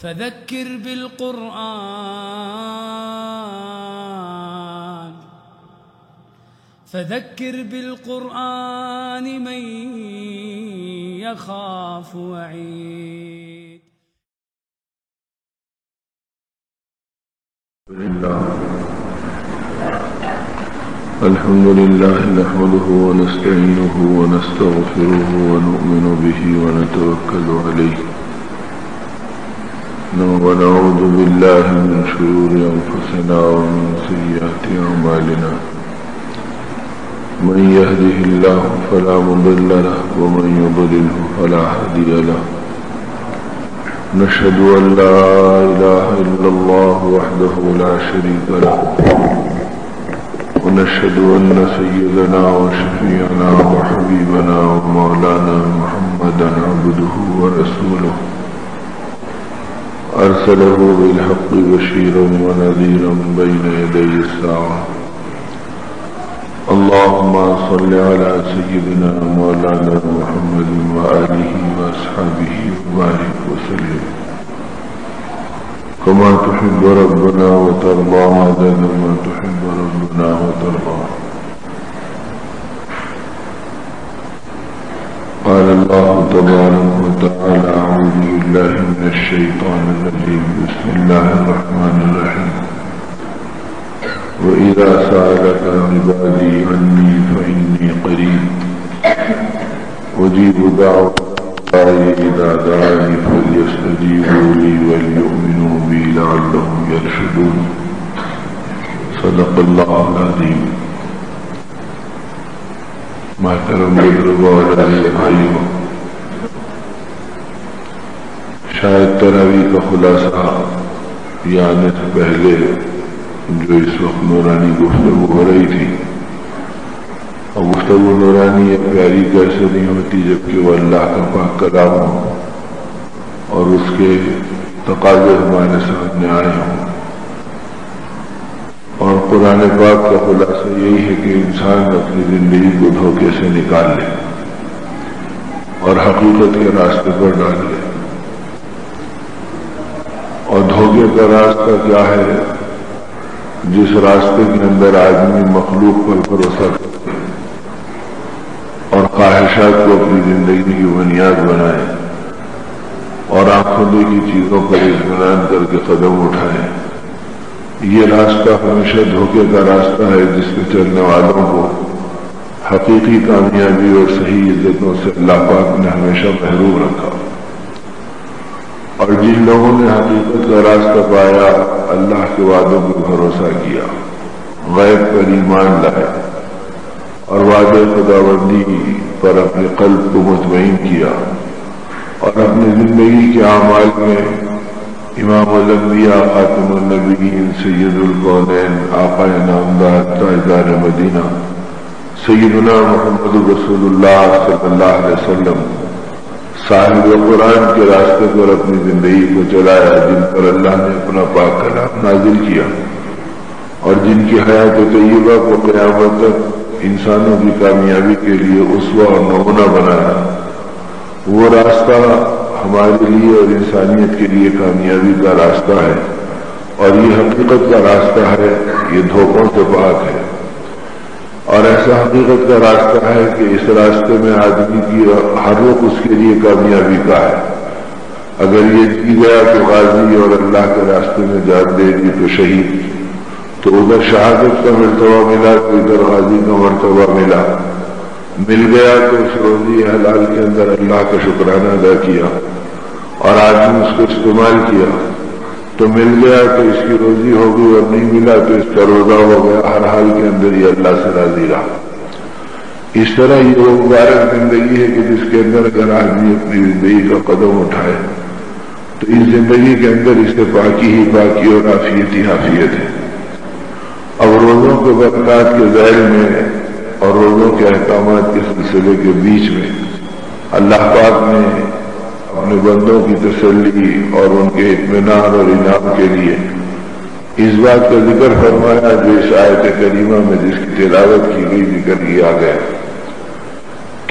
فذكر بالقرآن من يخاف وعيد. الحمد لله نحمده ونستعينه ونستغفره ونؤمن به ونتوكل عليه ونعوذ بالله من شرور أنفسنا ومن سيئات أعمالنا من يهده الله فلا مضل له ومن يضلله فلا هادي له. نشهد أن لا إله إلا الله وحده لا شريك له ونشهد أن سيدنا وشفيعنا وحبيبنا ومولانا محمدا عبده ورسوله أرسله بالحق بشيرا ونذيرا بين يدي الساعة. اللهم صل على سيدنا مولانا محمد وآله وأصحابه وبارك وسلم كما تحب ربنا وترضى عدد ما تحب ربنا وترضى. قال الله تبارك وتعالى: أعوذ بالله من الشيطان الرجيم. بسم الله الرحمن الرحيم. وإذا سألك عبادي عني فإني قريب أجيب دعوة الله إذا دعاني فليستجيبوا لي وليؤمنوا بي لعلهم يرشدون. صدق الله العظيم. محترم بزرگوں اور عزیز بھائیوں، شاید تراویح کا خلاصہ یہ آنے سے پہلے جو اس وقت نورانی گفتگو ہو رہی تھی، اور گفتگو نورانی یا پیاری کیسے نہیں ہوتی جبکہ وہ اللہ کا پاک کلام ہو اور اس کے تقاضے ہمارے سامنے آئے ہوں. اور قرآن پاک کا خلاصہ یہی ہے کہ انسان اپنی زندگی کو دھوکے سے نکال لے اور حقیقت کے راستے پر ڈال لے. اور دھوکے کا راستہ کیا ہے؟ جس راستے کے اندر آدمی مخلوق پر بھروسہ کرے اور خواہشات کو اپنی زندگی کی بنیاد بنائے اور آنکھوں دیکھی چیزوں پر اطمینان کر کے قدم اٹھائے، یہ راستہ ہمیشہ دھوکے کا راستہ ہے جس پہ چلنے والوں کو حقیقی کامیابی اور صحیح عزتوں سے اللہ پاک نے ہمیشہ محروم رکھا. اور جن لوگوں نے حقیقت کا راستہ پایا، اللہ کے وعدوں پر بھروسہ کیا، غیب پر ایمان لائے اور وعدے خداوندی پر اپنے قلب کو مطمئن کیا اور اپنی زندگی کے اعمال میں امام الانبیاء خاتم النبیین سید الکونین آقا نامدار تاجدار مدینہ سیدنا محمد رسول اللہ صلی اللہ علیہ وسلم صاحب قرآن کے راستے پر اپنی زندگی کو چلایا، جن پر اللہ نے اپنا پاک کلام نازل کیا اور جن کی حیات طیبہ کو قیامت تک انسانوں کی کامیابی کے لیے اسوہ اور نمونہ بنایا. وہ راستہ ہمارے لیے اور انسانیت کے لیے کامیابی کا راستہ ہے، اور یہ حقیقت کا راستہ ہے، یہ دھوکوں سے پاک ہے. اور ایسا حقیقت کا راستہ ہے کہ اس راستے میں آدمی کی ہر رخ اس کے لیے کامیابی کا ہے. اگر یہ جی گیا تو غازی اور اللہ کے راستے میں جان دے دی تو شہید. تو ادھر شہادت کا مرتبہ ملا تو ادھر غازی کا مرتبہ مل گیا تو اس روزی حلال کے اندر اللہ کا شکرانہ ادا کیا اور آدمی اس کو استعمال کیا تو مل گیا تو اس کی روزی ہو گئی، اور نہیں ملا تو اس کا روزہ ہو گیا. ہر حال کے اندر یہ اللہ سے راضی رہا. اس طرح یہ وہ مبارک زندگی ہے کہ جس کے اندر اگر آدمی اپنی زندگی کا قدم اٹھائے تو اس زندگی کے اندر اس سے پاکی ہی پاکی اور عافیت ہی عافیت ہے. اب روزوں کے برکات کے ذیل میں اور روزوں کے احکامات کے سلسلے کے بیچ میں اللہ پاک نے اپنے بندوں کی تسلی اور ان کے اطمینان اور انعام کے لیے اس بات کا ذکر فرمایا جو اس آیت کریمہ میں جس کی تلاوت کی گئی ذکر کیا گیا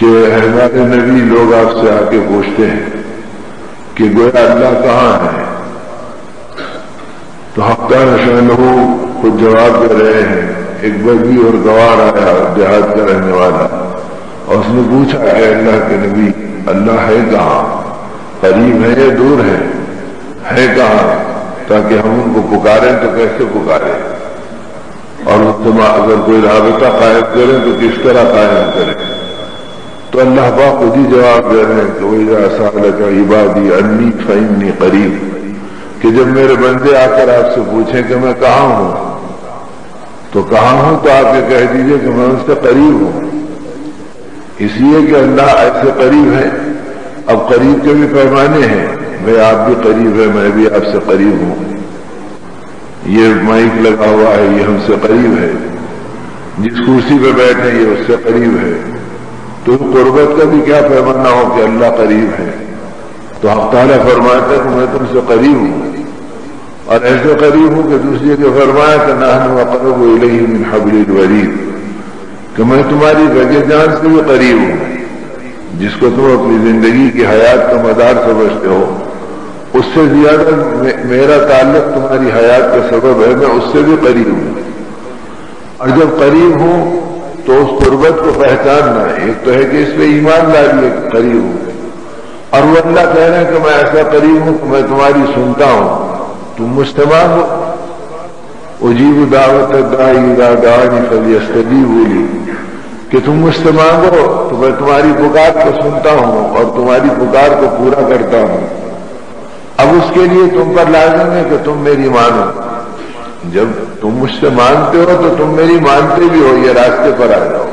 کہ ہمارے نبی لوگ آپ سے آ کے پوچھتے ہیں کہ گویا اللہ کہاں ہے تو حق شانہ خود جواب دے رہے ہیں. ایک بدوی اور گوار آیا دیہات کا رہنے والا, اور اس نے پوچھا کہ اللہ کے نبی اللہ ہے کہاں, قریب ہے یا دور ہے کہاں, تاکہ ہم ان کو پکاریں تو کیسے پکاریں, اور اگر کوئی رابطہ قائم کریں تو کس طرح قائم کریں. تو اللہ پاک خود ہی جواب دے رہے ہیں کہ وَإِذَا سَأَلَكَ عِبَادِي عَنِّي فَإِنِّي قَرِيبٌ, کہ جب میرے بندے آ کر آپ سے پوچھیں کہ میں کہاں ہوں تو آپ یہ کہہ دیجئے کہ میں اس سے قریب ہوں. اس لیے کہ اللہ ایسے قریب ہے. اب قریب کے بھی پیمانے ہیں, میں آپ بھی قریب ہے, میں بھی آپ سے قریب ہوں. یہ مائک لگا ہوا ہے یہ ہم سے قریب ہے, جس کرسی پہ بیٹھے یہ اس سے قریب ہے. تو قربت کا بھی کیا پیمانہ ہو کہ اللہ قریب ہے. تو حق تعالیٰ فرماتا ہے کہ میں تم سے قریب ہوں, اور ایسے قریب ہوں کہ دوسری کے فرمایا کہ نحن اقرب الیہ من حبل الورید, کہ میں تمہاری رگ جان سے بھی قریب ہوں. جس کو تم اپنی زندگی کی حیات کا مدار سمجھتے ہو اس سے زیادہ میرا تعلق تمہاری حیات کا سبب ہے, میں اس سے بھی قریب ہوں. اور جب قریب ہوں تو اس قربت کو پہچاننا, ایک تو ہے کہ اس پہ ایمان لالیے کہ قریب ہوں, اور وہ اللہ کہہ رہے ہیں کہ میں ایسا قریب ہوں کہ میں تمہاری سنتا ہوں, تم مجھ سے مانگو. اجیب دعوت الداعی اذا دعانی فلیستجیبوا لی, کہ تم مجھ سے مانگو تو میں تمہاری پکار کو سنتا ہوں اور تمہاری پکار کو پورا کرتا ہوں. اب اس کے لیے تم پر لازم ہے کہ تم میری مانو. جب تم مجھ سے مانتے ہو تو تم میری مانتے بھی ہو, یہ راستے پر آ جاؤ.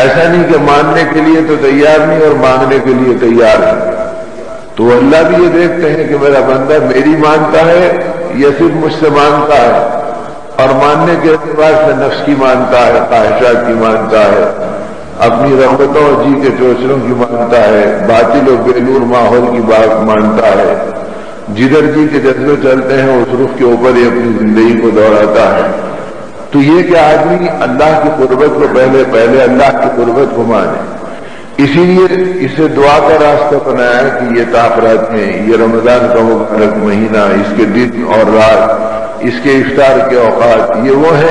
ایسا نہیں کہ ماننے کے لیے تو تیار نہیں اور مانگنے کے لیے تیار ہے. تو اللہ بھی یہ دیکھتے ہیں کہ میرا بندہ میری مانتا ہے یا صرف مجھ سے مانتا ہے, اور ماننے کے اعتبار سے نفس کی مانتا ہے, خواہشات کی مانتا ہے, اپنی رغبتوں اور جی کے چوچلوں کی مانتا ہے, باطل و بے نور ماحول کی بات مانتا ہے, جدھر جی کے جذبے چلتے ہیں اس رخ کے اوپر ہی اپنی زندگی کو دوڑاتا ہے. تو یہ کہ آدمی اللہ کی قربت کو پہلے اللہ کی قربت کو مانے. اسی لیے اسے دعا کا راستہ بنایا ہے کہ یہ تاخرات میں, یہ رمضان کا مبارک مہینہ, اس کے دن اور رات, اس کے افطار کے اوقات, یہ وہ ہے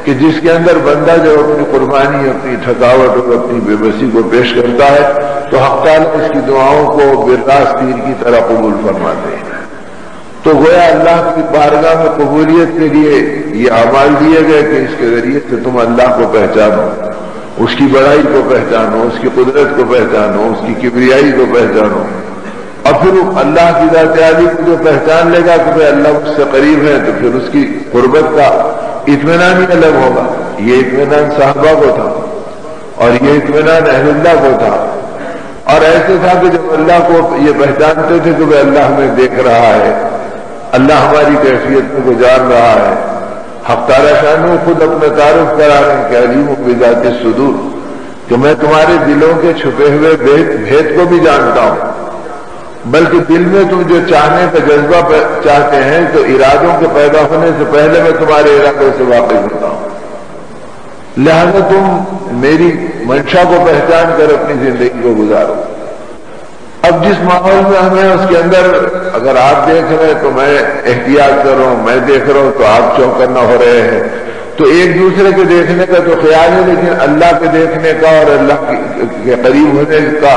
کہ جس کے اندر بندہ جو اپنی قربانی, اپنی تھکاوٹ اور اپنی بے بسی کو پیش کرتا ہے تو حق تعالیٰ اس کی دعاؤں کو براس تیر کی طرح قبول فرماتے ہیں. تو گویا اللہ کی بارگاہ میں قبولیت کے لیے یہ اعمال دیے گئے کہ اس کے ذریعے سے تم اللہ کو پہچانو, اس کی بڑائی کو پہچانو, اس کی قدرت کو پہچانو, اس کی کبریائی کو پہچانو. اور پھر اللہ کی ذات عالی کو جو پہچان لے گا کہ اللہ مجھ سے قریب ہے تو پھر اس کی قربت کا اطمینان ہی الگ ہوگا. یہ اطمینان صحابہ کو تھا اور یہ اطمینان اہل اللہ کو تھا. اور ایسے تھا کہ جب اللہ کو یہ پہچانتے تھے کہ اللہ ہمیں دیکھ رہا ہے, اللہ ہماری کیفیت کو جان رہا ہے. حق تعالیٰ شانہ خود اپنا تعارف کرا رہے ہیں کہ علیم بذات الصدور, کہ میں تمہارے دلوں کے چھپے ہوئے بھید کو بھی جانتا ہوں. بلکہ دل میں تم جو چاہنے کا جذبہ چاہتے ہیں تو ارادوں کے پیدا ہونے سے پہلے میں تمہارے ارادوں سے واقف ہوتا ہوں. لہذا تم میری منشا کو پہچان کر اپنی زندگی کو گزارو. اب جس ماحول میں ہمیں اس کے اندر اگر آپ دیکھ رہے ہیں تو میں احتیاط کر رہا ہوں, میں دیکھ رہا ہوں تو آپ چوکنا ہو رہے ہیں, تو ایک دوسرے کے دیکھنے کا تو خیال ہے, لیکن اللہ کے دیکھنے کا اور اللہ کے قریب ہونے کا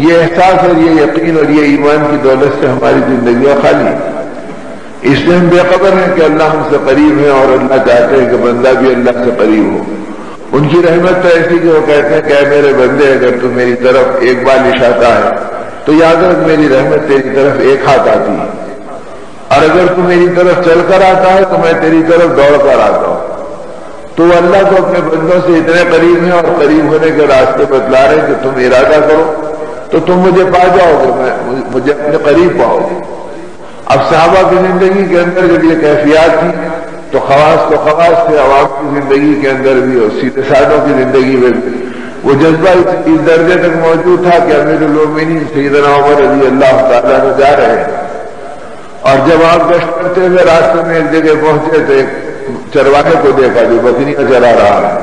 یہ احساس اور یہ یقین اور یہ ایمان کی دولت سے ہماری زندگیاں خالی ہیں. اس لیے ہم بے خبر ہیں کہ اللہ ہم سے قریب ہے اور اللہ چاہتے ہیں کہ بندہ بھی اللہ سے قریب ہو. ان کی رحمت تو ایسی کہ وہ کہتے ہیں کہ اے میرے بندے, اگر تو میری طرف ایک بال اشارہ ہے تو یاد رکھ میری رحمت تیری طرف ایک ہاتھ آتی ہے, اور اگر تو میری طرف چل کر آتا ہے تو میں تیری طرف دوڑ کر آتا ہوں. تو اللہ تو اپنے بندوں سے اتنے قریب ہیں اور قریب ہونے کے راستے بتلا رہے ہیں کہ تم ارادہ کرو تو تم مجھے پا جاؤ گے, مجھے اپنے قریب پاؤ گے. اب صحابہ کی زندگی کے اندر جب یہ کیفیات تھی تو خواص تو خواص تھے, عوام کی زندگی کے اندر بھی اور سیدھے سادوں کی زندگی میں بھی وہ جذبہ اس درجے تک موجود تھا کہ امیر المومنین سیدنا عمر رضی اللہ تعالیٰ عنہ جا رہے ہیں, اور جب آپ گشت کرتے ہوئے راستے میں ایک جگہ پہنچے تو ایک چرواہے کو دیکھا جو بکریاں چرا رہا ہے.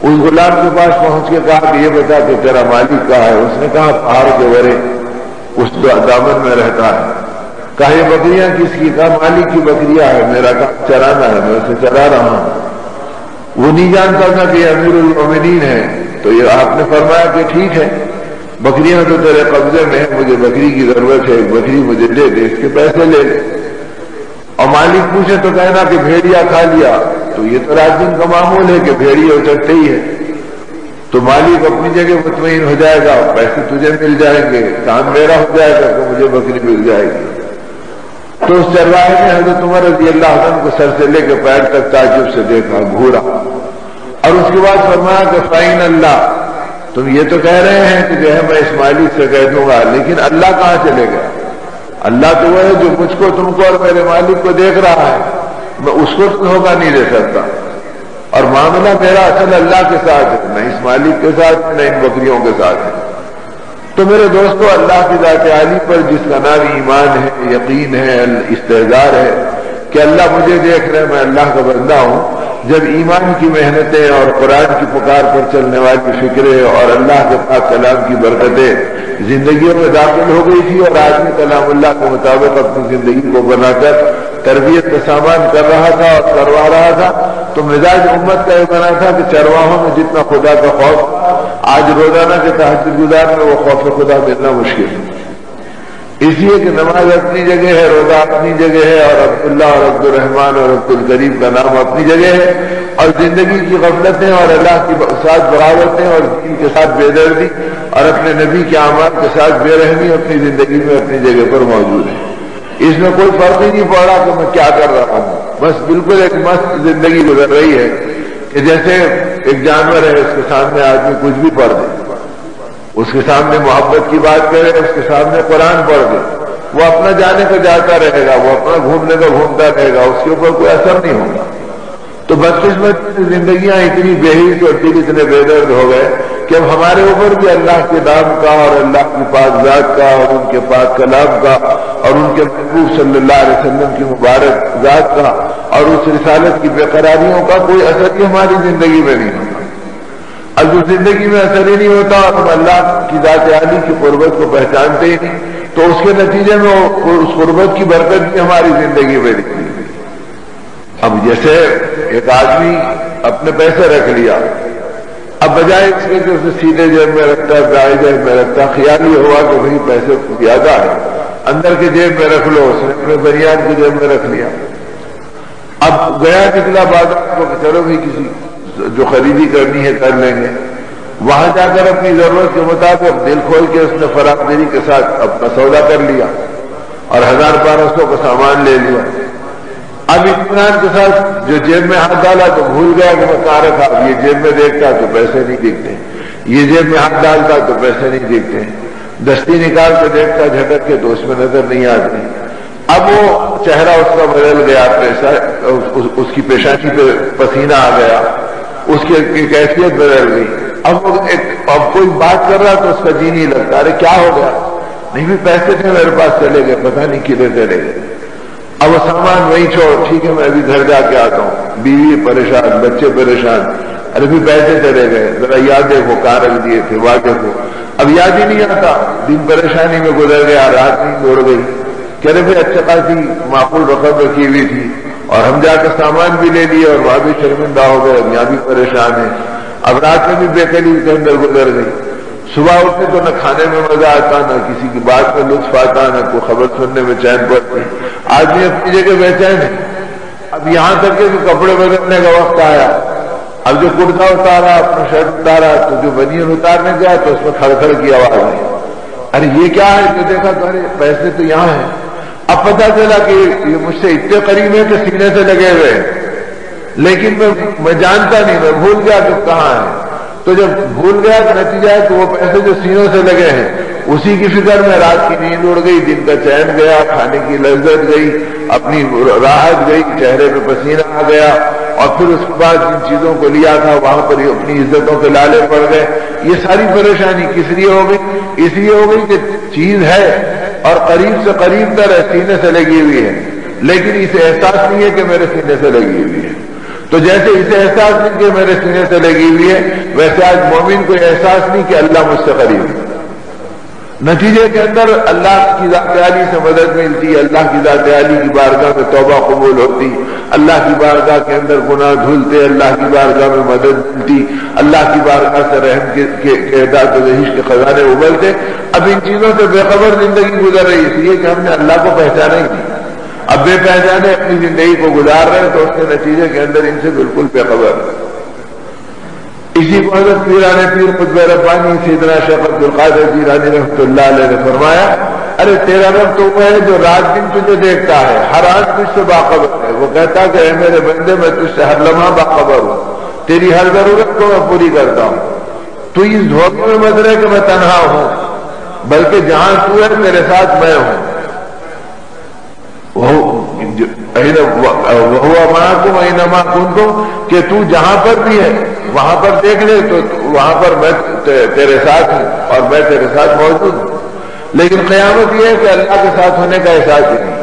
اس غلام کے پاس پہنچ کے کہا کہ یہ بتا کہ تیرا مالک کہاں ہے؟ اس نے کہا پہاڑ کے ورے اس دامن میں رہتا ہے. کہا یہ بکریاں کس کی؟ کہا مالک کی بکریاں ہے، میرا کام چرانا ہے، میں اسے چرا رہا ہوں۔ وہ نہیں جانتا تھا کہ یہ امیر المومنین ہے، تو یہ آپ نے فرمایا کہ ٹھیک ہے، بکریاں تو تیرے قبضے میں ہے، مجھے بکری کی ضرورت ہے، ایک بکری مجھے دے دے، اس کے پیسے لے لے۔ اور مالک پوچھے تو کہنا کہ بھیڑیا کھا لیا، تو یہ تو رات دن کا معمول ہے کہ بھیڑیا اچھتے ہی ہے، تو مالک اپنی جگہ مطمئن ہو جائے گا، پیسے تجھے مل جائیں گے، کام میرا ہو جائے گا، تو مجھے بکری مل جائے گی۔ تو اس چرواہے نے حضرت عمر رضی اللہ عنہ کو سر سے لے کے پیر تک تعجب سے دیکھا، گھورا، اور اس کے بعد فرمایا کہ فَإِنَ اللَّهَ، تم یہ تو کہہ رہے ہیں کہ جو ہے میں اس مالک سے کہہ دوں گا، لیکن اللہ کہاں چلے گا؟ اللہ تو وہ ہے جو مجھ کو، تم کو اور میرے مالک کو دیکھ رہا ہے، میں اس کو دھوکہ نہیں دے سکتا، اور معاملہ میرا اصل اللہ کے ساتھ ہے، نہ اس مالک کے ساتھ نہ ان بکریوں کے ساتھ ہے۔ تو میرے دوستو، اللہ کی ذات عالی پر جس کا نام ایمان ہے، یقین ہے، استحضار ہے کہ اللہ مجھے دیکھ رہے، میں اللہ کا بندہ ہوں، جب ایمان کی محنتیں اور قرآن کی پکار پر چلنے والی فکریں اور اللہ کے پاک کلام کی برکتیں زندگیوں میں داخل ہو گئی تھی، اور آدمی کلام اللہ کے مطابق اپنی زندگی کو بنا کر تربیت کا سامان کر رہا تھا اور کروا رہا تھا، تو مزاج امت کا یہ بنا تھا کہ چرواہوں میں جتنا خدا کا خوف، آج روزانہ کے تہجد گزار میں وہ خوف خدا ملنا مشکل ہے۔ اس لیے کہ نماز اپنی جگہ ہے، روزہ اپنی جگہ ہے، اور عبداللہ اور عبد الرحمن اور عبد الکریم کا نام اپنی جگہ ہے، اور زندگی کی غفلتیں اور اللہ کے ساتھ بغاوتیں اور دین کے ساتھ بے دردی اور اپنے نبی کے اعمال کے ساتھ بے رحمی اپنی زندگی میں اپنی جگہ پر موجود ہے۔ اس میں کوئی فرق ہی نہیں پڑ رہا کہ میں کیا کر رہا ہوں، بس بالکل ایک مست زندگی گزر رہی ہے کہ جیسے ایک جانور ہے، اس کے سامنے آدمی کچھ بھی پڑھ دے، اس کے سامنے محبت کی بات کرے، اس کے سامنے قرآن پڑھ دے، وہ اپنا جانے کا جاتا رہے گا، وہ اپنا گھومنے کا گھومتا رہے گا، اس کے اوپر کوئی اثر نہیں ہوگا۔ تو بدقسمت زندگیاں اتنی بے حیث اور دل اتنے بے درد ہو گئے کہ اب ہمارے اوپر بھی اللہ کے نام کا اور اللہ کی پاک ذات کا اور ان کے پاک کلام کا اور ان کے محبوب صلی اللہ علیہ وسلم کی مبارک ذات کا اور اس رسالت کی بے قراریوں کا کوئی اثر ہی ہماری زندگی میں نہیں ہوتا۔ اب اس زندگی میں اثر ہی نہیں ہوتا اور ہم اللہ کی ذات عالی کی قربت کو پہچانتے ہی نہیں، تو اس کے نتیجے میں اس قربت کی برکت بھی ہماری زندگی میں دکھتی ہے۔ اب جیسے ایک آدمی اپنے پیسے رکھ لیا، اب بجائے اس کے کہ اسے سیدھے جیب میں رکھتا، دائیں جیب میں رکھتا، خیال یہ ہوا کہ بھئی پیسے زیادہ ہے، اندر کے جیب میں رکھ لو، اس نے اپنے بنیاد کی جیب میں رکھ لیا۔ اب گیا نکلا بازار کو کہ چلو بھی کسی جو خریدی کرنی ہے کر لیں گے، وہاں جا کر اپنی ضرورت کے مطابق دل کھول کے اس نے فراخ دلی کے ساتھ اپنا سودا کر لیا اور 1200 کا سامان لے لیا۔ اب اطمینان کے ساتھ جو جیب میں ہاتھ ڈالا تو بھول گیا کہ میں کہاں رکھا، اب یہ جیب میں دیکھتا تو پیسے نہیں دکھتے، یہ جیب میں ہاتھ ڈالتا تو پیسے نہیں دکھتے، دستی نکال کے دیکھتا جھٹک کے تو اس میں نظر نہیں آتے۔ اب وہ چہرہ اس کا بدل گیا، اس کی پیشانی پہ پسینہ آ گیا، اس کی کیفیت بدل گئی۔ اب کوئی بات کر رہا تو اس کا جی نہیں لگتا، ارے کیا ہو گیا؟ نہیں بھی پیسے تھے میرے پاس، چلے گئے، پتہ نہیں کدھر چلے گئے۔ اب وہ سامان وہیں چھوڑ، ٹھیک ہے میں ابھی گھر جا کے آتا ہوں، بیوی پریشان، بچے پریشان، ارے بھی پیسے چلے گئے، ذرا یاد دیکھو کہاں رکھ دیے تھے، واہ دیکھو، اب یاد ہی نہیں آتا، دن پریشانی میں گزر گیا، رات نہیں دوڑ گئی، کہہ رہے بھائی اچھا خاصی معقول رقم رکھی ہوئی تھی اور ہم جا کے سامان بھی لے لیے اور وہاں بھی شرمندہ ہو گئے، یہاں بھی پریشان ہیں، اب رات میں بھی بے قریب کے اندر گزر گئی۔ صبح اٹھتے تو نہ کھانے میں مزہ آتا، نہ کسی کی بات میں لطف آتا، نہ کوئی خبر سننے میں چین پڑتی، آدمی اپنی جگہ بے چین ہے۔ اب یہاں تک کہ کپڑے بدلنے کا وقت آیا، اب جو کرتا اتارا، اپنا شرٹ اتارا، تو جو بنیان اتارنے گیا تو اس میں کھڑ کھڑ کی آواز آئی، ارے یہ کیا ہے؟ جو دیکھا تو ارے پیسے تو یہاں ہیں۔ اب پتا چلا کہ یہ مجھ سے اتنے قریب ہے کہ سینے سے لگے ہوئے ہیں، لیکن میں جانتا نہیں، میں بھول گیا کہ کہاں ہے۔ تو جب بھول گیا تو نتیجہ ہے کہ وہ پیسے جو سینوں سے لگے ہیں اسی کی فکر میں رات کی نیند اڑ گئی، دن کا چین گیا، کھانے کی لذت گئی، اپنی راحت گئی، چہرے پہ پسینہ آ گیا، اور پھر اس کے بعد جن چیزوں کو لیا تھا وہاں پر اپنی عزتوں کے لالے پڑ گئے۔ یہ ساری پریشانی کس لیے ہو گئی؟ اس لیے ہو گئی کہ چیز ہے اور قریب سے قریب تر سینے سے لگی ہوئی ہے، لیکن اسے احساس نہیں ہے کہ میرے سینے سے لگی ہوئی ہے۔ تو جیسے اسے احساس نہیں کہ میرے سینے سے لگی ہوئی ہے، ویسے آج مومن کو احساس نہیں کہ اللہ مجھ سے قریب ہے۔ نتیجے کے اندر اللہ کی ذات عالی سے مدد ملتی، اللہ کی ذات عالی کی بارگاہ میں توبہ قبول ہوتی، اللہ کی بارگاہ کے اندر گناہ دھلتے، اللہ کی بارگاہ میں مدد ملتی، اللہ کی بارگاہ سے رحم کے ہدایت و بخشش کے خزانے ابلتے۔ اب ان چیزوں سے بے خبر زندگی گزر رہی، اس لیے کہ ہم نے اللہ کو پہچانا ہی نہیں۔ اب بے پہچانے اپنی زندگی کو گزار رہے ہیں تو اس کے نتیجے کے اندر ان سے بالکل بے خبر۔ اسی کو حضرت پیران پیر قطب ربانی سیدنا شیخ عبد القادر جیلانی رحمۃ اللہ علیہ نے فرمایا، ارے تیرا رب تو وہ ہے جو رات دن تجھے دیکھتا ہے، ہر آنکھ تجھ سے باخبر ہے۔ وہ کہتا کہ اے میرے بندے میں تجھ سے ہر لمحہ باخبر ہوں، تیری ہر ضرورت کو میں پوری کرتا ہوں۔ تو اس دھوکے میں مت رہے کہ میں تنہا ہوں، بلکہ جہاں تو ہے تیرے ساتھ میں ہوں۔ وہ معکم اینما کنتم، کہ تو جہاں پر بھی ہے وہاں پر دیکھ لے تو وہاں پر میں تیرے ساتھ ہوں اور میں تیرے ساتھ موجود ہوں۔ لیکن قیامت یہ ہے کہ اللہ کے ساتھ ہونے کا احساس ہی نہیں۔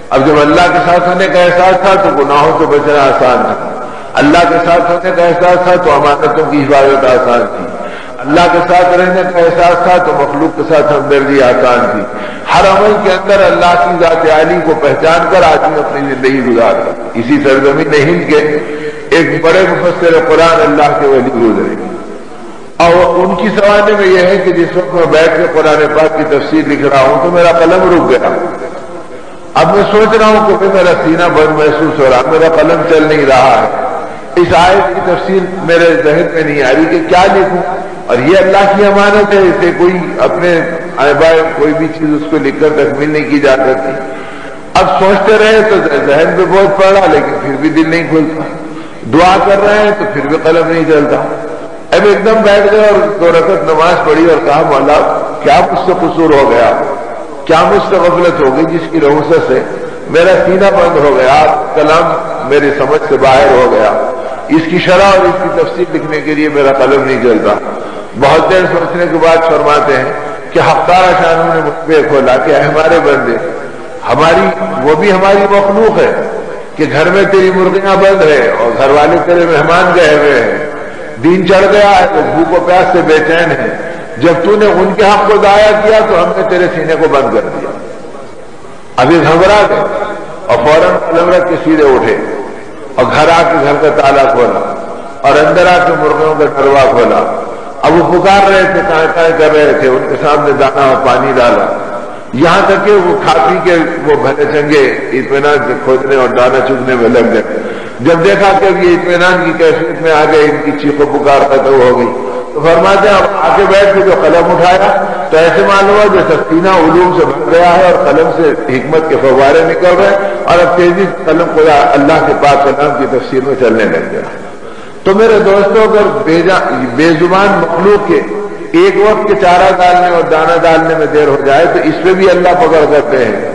اب جب اللہ کے ساتھ ہونے کا احساس تھا تو گناہوں سے بچنا آسان تھا، اللہ کے ساتھ ہونے کا احساس تھا تو امانتوں کی حفاظت آسان تھی، اللہ کے ساتھ رہنے کا احساس تھا تو مخلوق کے ساتھ ہمدردی آسان تھی۔ ہر عمل کے اندر اللہ کی ذات عالی کو پہچان کر آدمی اپنی زندگی گزارتا۔ اسی سرزمین ہند کے ایک بڑے مفسر قرآن اللہ کے ولی گزرے، اور ان کی سوانح میں یہ ہے کہ جس وقت میں بیٹھ کے قرآن پاک کی تفسیر لکھ رہا ہوں تو میرا قلم رک گیا۔ اب میں سوچ رہا ہوں کہ میرا سینہ بند محسوس ہو رہا، میرا قلم چل نہیں رہا ہے، اس آیت کی تفسیر میرے ذہن میں نہیں آ رہی کہ کیا لکھوں۔ اور یہ اللہ کی امانت ہے، اسے کوئی اپنے آئبائے کوئی بھی چیز اس کو لکھ کر تکمیل نہیں کی جا سکتی۔ اب سوچتے رہے تو ذہن پہ بہت پڑا، لیکن پھر بھی دل نہیں کھلتا، دعا کر رہے ہیں تو پھر بھی قلم نہیں چلتا۔ اب ایک دم بیٹھ گئے اور 2 رکعت نماز پڑھی اور کہا مولا کیا مجھ سے قصور ہو گیا، کیا مجھ سے غفلت ہو گئی جس کی رہوست سے میرا سینہ بند ہو گیا، کلام میری سمجھ سے باہر ہو گیا، اس کی شرح اور اس کی تفسیر لکھنے کے لیے میرا قلم نہیں چلتا۔ بہت دیر سوچنے کے بعد فرماتے ہیں کہ ہفتہ شانوں نے مجھ پہ کھولا کہ اے ہمارے بندے، ہماری وہ بھی ہماری مخلوق ہے کہ گھر میں تیری مرغیاں بند ہے اور گھر والے تیرے مہمان گئے ہوئے ہیں، دین چڑھ گیا ہے تو بھوک و پیاس سے بے چین ہے، جب تو نے ان کے حق کو ضائع کیا تو ہم نے تیرے سینے کو بند کر دیا۔ ابھی گھبرا گئے اور فوراً قلم رکھ کے سیدھے اٹھے اور گھر آ کے گھر کا تالا کھولا اور اندر آ کے مرغیوں کا ڈروا کھولا۔ اب وہ پکار رہے تھے، کائیں کر رہے تھے، ان کے سامنے دانا اور پانی ڈالا، یہاں تک کہ وہ کھا پی کے وہ بھلے چنگے اطمینان سے کھودنے اور دانا چگنے میں لگ گئے۔ جب دیکھا کہ اب یہ اطمینان کی کیفیت میں آ گئے، ان کی چیخ و پکار ختم ہو گئی، تو فرماتے ہیں اب آگے بیٹھ کے جو قلم اٹھایا تو ایسے معلوم ہوا جیسے سینہ علوم سے بھر گیا ہے اور قلم سے حکمت کے فوارے نکل رہے اور اب تیزی قلم کو اللہ کے پاک کلام کی تفسیر میں چلنے لگ گیا۔ تو میرے دوستوں، اگر بے زبان مخلوق کے ایک وقت کے چارہ ڈالنے اور دانہ ڈالنے میں دیر ہو جائے تو اس پہ بھی اللہ پکڑ کرتے ہیں۔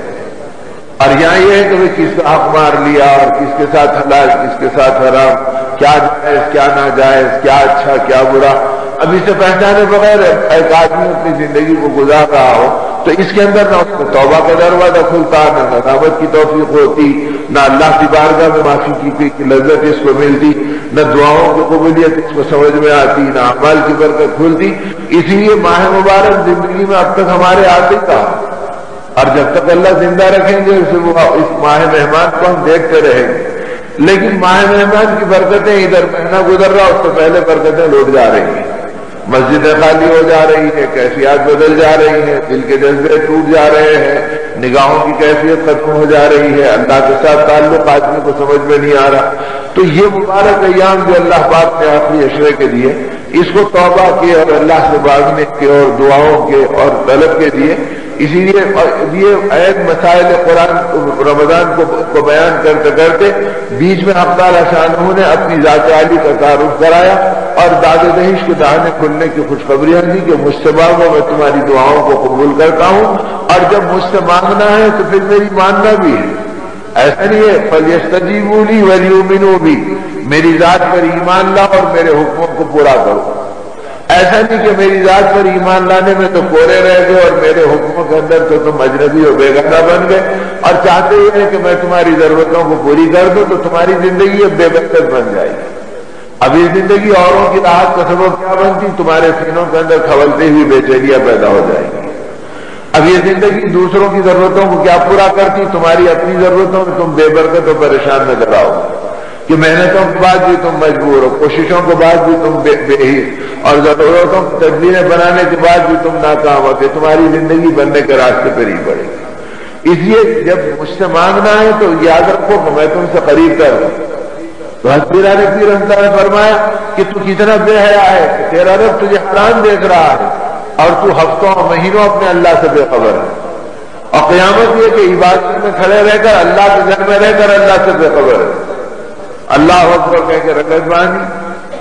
اور یہاں یہ ہے کہ کس کا حق مار لیا اور کس کے ساتھ حلال کس کے ساتھ حرام، کیا جائز کیا ناجائز، کیا اچھا کیا برا، اب اسے پہچانے بغیر ایک آدمی اپنی زندگی کو گزار رہا ہو تو اس کے اندر نہ اس کو توبہ کا دروازہ کھلتا، نہ ندامت کی توفیق ہوتی، نہ اللہ کی بارگاہ میں معافی کی لذت اس کو ملتی، نہ دعاؤں کی قبولیت اس کو سمجھ میں آتی، نہ اعمال کی برکت کھلتی۔ اسی لیے ماہ مبارک زندگی میں اب تک ہمارے آتے تھا، اور جب تک اللہ زندہ رکھیں گے اس ماہ مہمان کو ہم دیکھتے رہیں گے۔ لیکن ماہ مہمان کی برکتیں ادھر مہینہ گزر رہا، اس سے پہلے برکتیں لوٹ جا رہی ہیں، مسجدیں خالی ہو جا رہی ہیں، کیفیات بدل جا رہی ہیں، دل کے جذبے ٹوٹ جا رہے ہیں، نگاہوں کی کیفیت ختم ہو جا رہی ہے، اللہ کے ساتھ تعلق آدمی کو سمجھ میں نہیں آ رہا۔ تو یہ مبارک ایام جو اللہ پاک نے آخری عشرے کے دیے، اس کو توبہ کے اور اللہ سے مانگنے کے اور دعاؤں کے اور طلب کے دیے۔ اسی لیے یہ عید مسائل قرآن رمضان کو بیان کرتے کرتے بیچ میں حق تعالی شانہ نے اپنی ذات عالی کا تعارف کرایا اور داد دہش کے دہانے کھلنے کی خوشخبریاں دی کہ مجھ سے مانگو میں تمہاری دعاؤں کو قبول کرتا ہوں، اور جب مجھ سے مانگنا ہے تو پھر میری ماننا بھی ہے۔ ایسا نہیں ہے فَلْيَسْتَجِيبُوا لِي وَلْيُؤْمِنُوا بِي، میری ذات پر ایمان لاؤ اور میرے حکموں کو پورا کرو۔ ایسا نہیں کہ میری ذات پر ایمان لانے میں تو کورے رہ گئے اور میرے حکموں کے اندر تو تم اجنبی اور بیگانہ بن گئے، اور چاہتے یہ ہے کہ میں تمہاری ضرورتوں کو پوری کر دوں تو تمہاری زندگی اب بے برکت بن جائے گی۔ اب یہ زندگی اوروں کی راحت کا سبب کیا بنتی؟ تمہارے سینوں کے اندر کھولتے ہوئی بے چینیاں پیدا ہو جائیں گی۔ اب یہ زندگی دوسروں کی ضرورتوں کو کیا پورا کرتی؟ تمہاری اپنی ضرورتوں میں تم بے برکت و پریشان نظر آؤ کہ محنتوں کے بعد بھی تم مجبور ہو، کوششوں کے بعد بھی تم بے حص، اور ضرورتوں کی تدبیریں بنانے کے بعد بھی تم ناکام ہو کہ تمہاری زندگی بننے کے راستے پر ہی پڑے گی۔ اس لیے جب مجھ سے مانگنا ہے تو یاد رکھو کہ میں تم سے قریب کر دوں۔ تو حضرت پیر رحمۃ اللہ نے فرمایا کہ تو کتنا بے حیا ہے کہ تیرا رب تجھے حرام دیکھ رہا ہے اور تو ہفتوں اور مہینوں اپنے اللہ سے بے خبر ہے، اور قیامت یہ کہ عبادت میں کھڑے رہ کر اللہ کے گھر میں رہ کر اللہ سے بے خبر ہے۔ اللہ اکبر کہہ کے رکعت باندھی،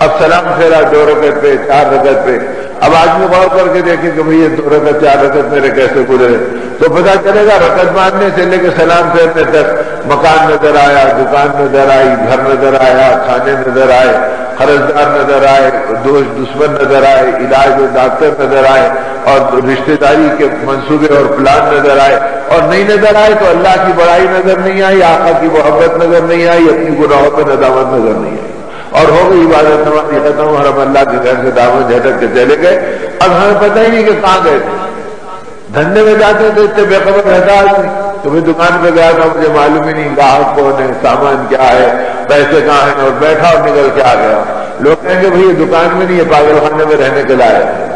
اب سلام پھیرا 2 رکعت پہ 4 رکعت پہ۔ اب آدمی غور کر کے دیکھے کہ بھئی یہ 2 رکعت 4 رکعت میرے کیسے گزرے، تو پتا چلے گا رکعت باندھنے سے لے کے سلام پھیرنے تک مکان نظر آیا، دکان نظر آئی، گھر نظر آیا، کھانے نظر آئے، قرضدار نظر آئے، دوست دشمن نظر آئے، علاج و ڈاکٹر نظر آئے، اور رشتہ داری کے منصوبے اور پلان نظر آئے، اور نہیں نظر آئے تو اللہ کی بڑائی نظر نہیں آئی، آقا کی محبت نظر نہیں آئی، اپنی گناہوں پہ ندامت نظر نہیں آئی، اور ہو گئی عبادت ہماری ختم، اور ہم اللہ کے گھر سے دامن جھٹک کے چلے گئے۔ اب ہمیں پتہ ہی نہیں کہ کہاں گئے تھے، دھندے میں جاتے تھے اتنے بے خبر رہتا آدمی، تو میں دکان پہ گیا تھا مجھے معلوم ہی نہیں گاہک کون ہے، سامان کیا ہے، پیسے کہاں ہیں، اور بیٹھا اور نکل کے آ گیا۔ لوگ کہیں گے بھئی یہ دکان میں نہیں، یہ پاگل خانے میں رہنے کے لائق ہے،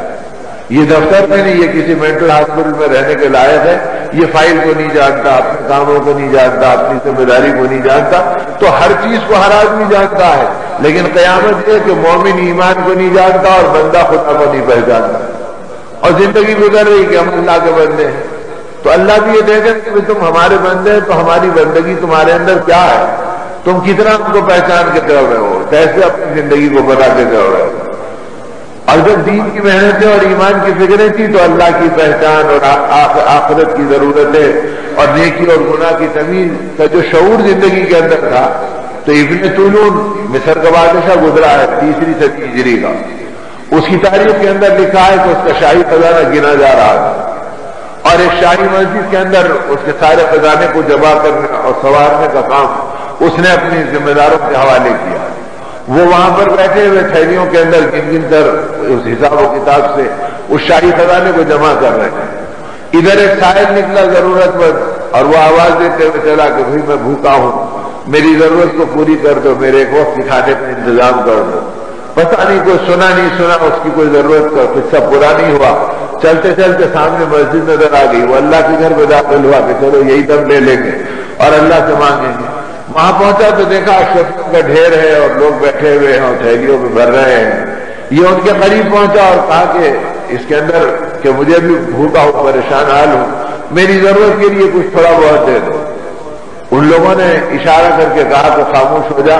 یہ دفتر میں نہیں، یہ کسی مینٹل ہاسپٹل میں رہنے کے لائق ہے، یہ فائل کو نہیں جانتا، اپنے کاموں کو نہیں جانتا، اپنی ذمہ داری کو نہیں جانتا۔ تو ہر چیز کو ہر آدمی جانتا ہے، لیکن قیامت یہ کہ مومن ایمان کو نہیں جانتا اور بندہ خدا کو نہیں پہچانتا، اور زندگی گزر رہی کہ ہم اللہ کے بندے ہیں۔ تو اللہ بھی یہ دیکھیں کہ تم ہمارے بندے ہیں تو ہماری بندگی تمہارے اندر کیا ہے، تم کتنا ان کو پہچان کے کر رہے ہو، کیسے اپنی زندگی کو بنا کے کر رہے ہو۔ اور جب دین کی محنتیں اور ایمان کی فکریں تھی تو اللہ کی پہچان اور آخرت کی ضرورتیں اور نیکی اور گناہ کی تمیز کا جو شعور زندگی کے اندر تھا، تو ابن طولون مصر کا بادشاہ گزرا ہے 3 صدی ہجری کا، اس کی تاریخ کے اندر لکھا ہے کہ اس کا شاہی خزانہ گنا جا رہا تھا، اور ایک شاہی مسجد کے اندر اس کے سارے خزانے کو جمع کرنے اور سنوارنے کا کام اس نے اپنی ذمہ داروں کے حوالے کیا۔ وہ وہاں پر بیٹھے ہوئے تھیلیوں کے اندر گن گن کر اس حساب و کتاب سے اس شاہی خزانے کو جمع کر رہے ہیں۔ ادھر ایک سائل نکلا ضرورت مند، اور وہ آواز دیتے ہوئے چلا کہ بھئی میں بھوکا ہوں، میری ضرورت کو پوری کر دو، میرے ایک وقت کی کھانے کا انتظام کر دو۔ پتہ نہیں کوئی سنا نہیں سنا اس کی کوئی ضرورت کا قصہ پورا نہیں ہوا، چلتے چلتے سامنے مسجد نظر آ گئی، وہ اللہ کے گھر میں داخل ہوا کہ چلو یہی دم لے لیں گے اور اللہ سے مانگیں گے۔ وہاں پہنچا تو دیکھا اشرفیوں کا ڈھیر ہے اور لوگ بیٹھے ہوئے ہیں اور تھیلیوں میں بھر رہے ہیں۔ یہ ان کے قریب پہنچا اور کہا کہ اس کے اندر کہ مجھے بھی بھوکا ہوں، پریشان حال ہوں، میری ضرورت کے لیے کچھ تھوڑا بہت دے دو۔ ان لوگوں نے اشارہ کر کے کہا کہ خاموش ہو جا،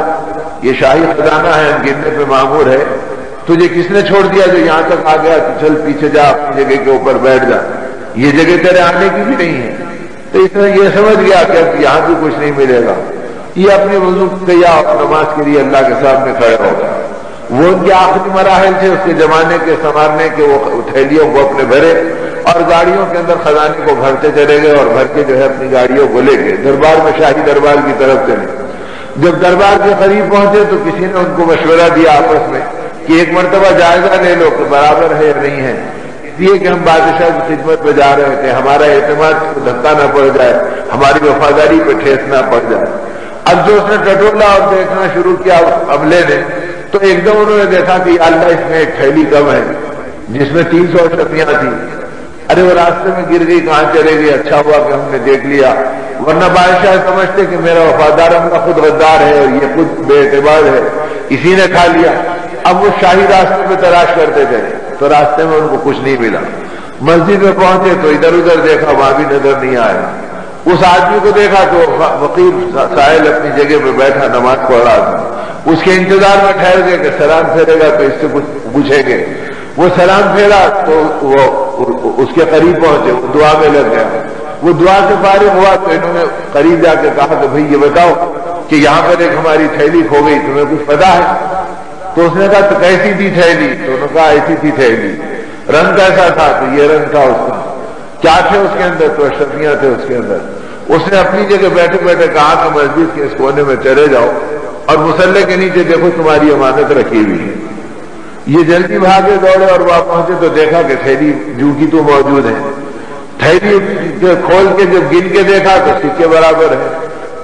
یہ شاہی خزانہ ہے، گننے پہ معمور ہے، تجھے کس نے چھوڑ دیا جو یہاں تک آ گیا؟ تو چل پیچھے جا، اپنی جگہ کے اوپر بیٹھ جا، یہ جگہ تیرے آنے کی بھی نہیں ہے۔ تو اس نے یہ سمجھ گیا کہ اب یہاں بھی کچھ نہیں ملے گا، یہ اپنے وضو کیا اور نماز کے لیے اللہ کے سامنے کھڑے ہو گیا۔ وہ ان کے آخری مراحل تھے اس کے زمانے کے سنوارنے کے، وہ تھیلیوں کو اپنے بھرے اور گاڑیوں کے اندر خزانے کو بھرتے چلے گئے، اور بھر کے جو ہے اپنی گاڑیوں کو لے کے دربار میں، شاہی دربار کی طرف چلے۔ جب دربار کے قریب پہنچے تو کسی نے ان کو مشورہ دیا آپس میں کہ ایک مرتبہ جائزہ لے لو کہ برابر ہے یا نہیں ہے، اس لیے کہ ہم بادشاہ کی خدمت پہ جا رہے تھے، ہمارا اعتماد کو دھکا نہ پڑ جائے، ہماری وفاداری پہ ٹھیس نہ پڑ جائے۔ اب جو اس نے ٹٹولا اور دیکھنا شروع کیا عملے نے، تو ایک دم انہوں نے دیکھا کہ اللہ اس میں ایک تھیلی کم ہے جس میں 300 اشرفیاں تھیں۔ ارے وہ راستے میں گر گئی، کہاں چلے گئی، اچھا ہوا کہ ہم نے دیکھ لیا، ورنہ بادشاہ سمجھتے کہ میرا وفادار ہم کا خود غدار ہے اور یہ خود بے اعتبار ہے، اسی نے کھا لیا۔ اب وہ شاہی راستے میں تلاش کرتے تھے تو راستے میں ان کو کچھ نہیں ملا۔ مسجد میں پہنچے تو ادھر ادھر دیکھا، وہاں بھی نظر نہیں آیا۔ اس آدمی کو دیکھا تو فقیر سائل اپنی جگہ پہ بیٹھا نماز پڑھ رہا تھا، اس کے انتظار میں ٹھہر گئے کہ سلام پھیرے گا تو اس سے کچھ پوچھیں گے۔ وہ سلام پھیرا تو وہ اس کے قریب پہنچے، وہ دعا میں لگ گیا۔ وہ دعا سے فارغ ہوا تو انہوں نے قریب جا کے کہا کہ بھئی یہ بتاؤ کہ یہاں پر ایک ہماری تھیلی کھو گئی، تمہیں کچھ پتا ہے؟ تو اس نے کہا تو کیسی تھی تھیلی؟ تو انہوں نے کہا ایسی تھی تھیلی۔ رنگ کیسا تھا؟ تو یہ رنگ تھا اس کا۔ کیا تھے اس کے اندر؟ تو اشرفیاں تھے اس کے اندر۔ اس نے اپنی جگہ بیٹھے بیٹھے کہا کہ مسجد کے اس کونے میں چلے جاؤ اور مصلے کے نیچے دیکھو تمہاری امانت رکھی ہوئی ہے۔ یہ جلدی بھاگے دوڑے اور وہاں پہنچے تو دیکھا کہ تھیلی جو کی تو موجود ہے۔ تھیلی کھول کے جب گن کے دیکھا تو سکے برابر ہے،